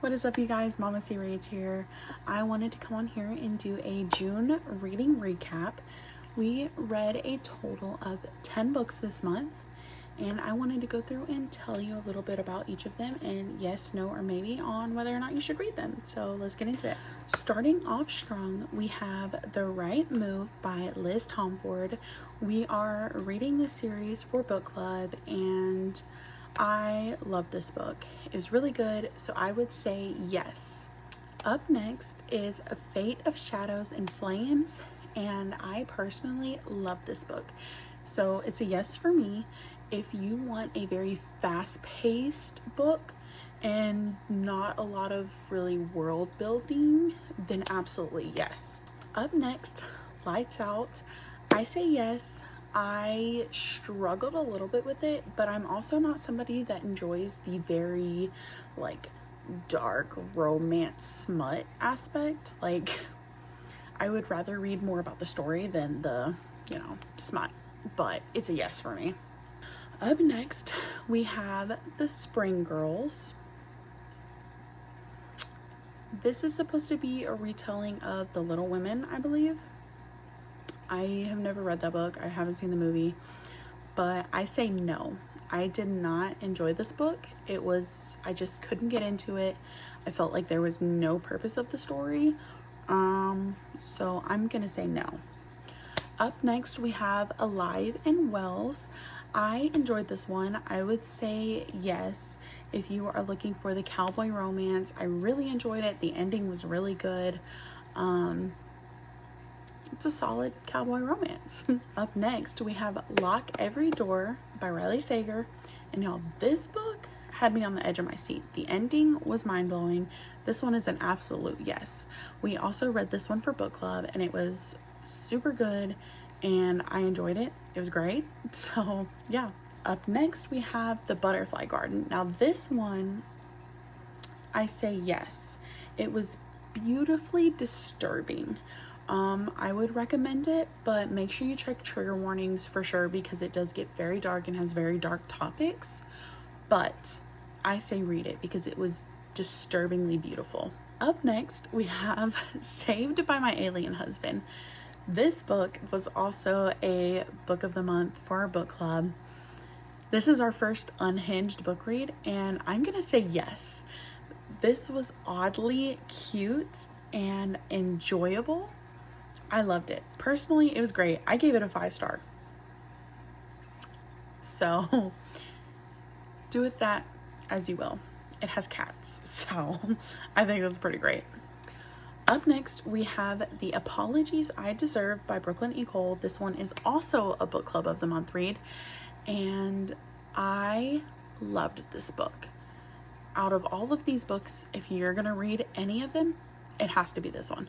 What is up, you guys? Mama C Reads here. I wanted to come on here and do a June reading recap. We read a total of 10 books this month, and I wanted to go through and tell you a little bit about each of them and yes, no, or maybe on whether or not you should read them. So let's get into it. Starting off strong, we have The Right Move by Liz Tomforde. We are reading this series for book club, and I love this book. It's really good, so I would say yes. Up next is A Fate of Shadows and Flames, and I personally love this book. So it's a yes for me. If you want a very fast-paced book and not a lot of really world building, then absolutely yes. Up next, Lights Out. I say yes. I struggled a little bit with it, but I'm also not somebody that enjoys the very dark romance smut aspect. I would rather read more about the story than the, smut, but it's a yes for me. Up next, we have The Spring Girls. This is supposed to be a retelling of The Little Women, I believe. I have never read that book. I haven't seen the movie, but I say no. I did not enjoy this book. I just couldn't get into it. I felt like there was no purpose of the story. So I'm gonna say no. Up next, we have Alive and Wells. I enjoyed this one. I would say yes if you are looking for the cowboy romance. I really enjoyed it. The ending was really good. It's a solid cowboy romance. Up next, we have Lock Every Door by Riley Sager. And y'all, this book had me on the edge of my seat. The ending was mind-blowing. This one is an absolute yes. We also read this one for book club, and it was super good, and I enjoyed it. It was great. So yeah. Up next, we have The Butterfly Garden. Now this one, I say yes. It was beautifully disturbing. I would recommend it, but make sure you check trigger warnings for sure, because it does get very dark and has very dark topics. But I say read it because it was disturbingly beautiful. Up next, we have Saved by My Alien Husband. This book was also a book of the month for our book club. This is our first unhinged book read, and I'm gonna say yes. This was oddly cute and enjoyable. I loved it. Personally, it was great. I gave it a 5-star. So do with that as you will. It has cats, so I think that's pretty great. Up next, we have The Apologies I Deserve by Brooklyn E. Cole. This one is also a book club of the month read, and I loved this book. Out of all of these books, if you're gonna read any of them, it has to be this one.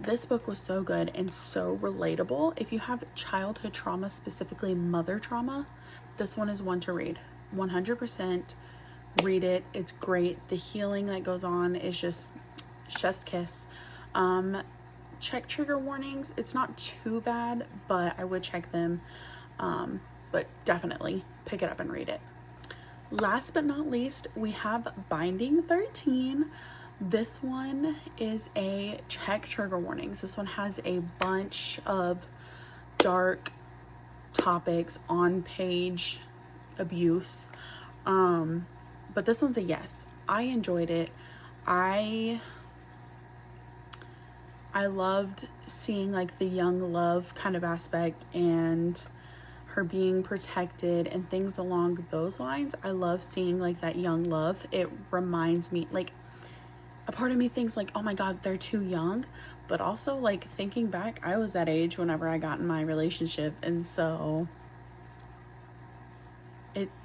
This book was so good and so relatable. If you have childhood trauma, specifically mother trauma, this one is one to read. 100% read it. It's great. The healing that goes on is just chef's kiss. Check trigger warnings. It's not too bad, but I would check them. But definitely pick it up and read it. Last but not least, we have Binding 13. This one is a check trigger warnings. This one has a bunch of dark topics, on page abuse. But this one's a yes. I enjoyed it. I loved seeing the young love kind of aspect and her being protected and things along those lines. I love seeing that young love. It reminds me, a part of me thinks oh my god, they're too young, but also thinking back, I was that age whenever I got in my relationship, and so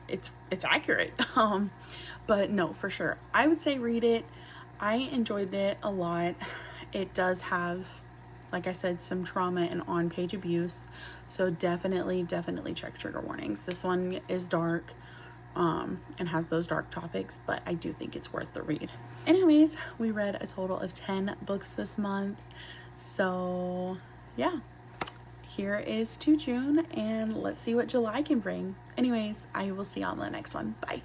it's accurate. But no, for sure, I would say read it. I enjoyed it a lot. It does have, like I said, some trauma and on-page abuse, so definitely check trigger warnings. This one is dark and has those dark topics, but I do think it's worth the read. Anyways, we read a total of 10 books this month, so yeah, here is to June, and let's see what July can bring. Anyways, I will see you on the next one. Bye.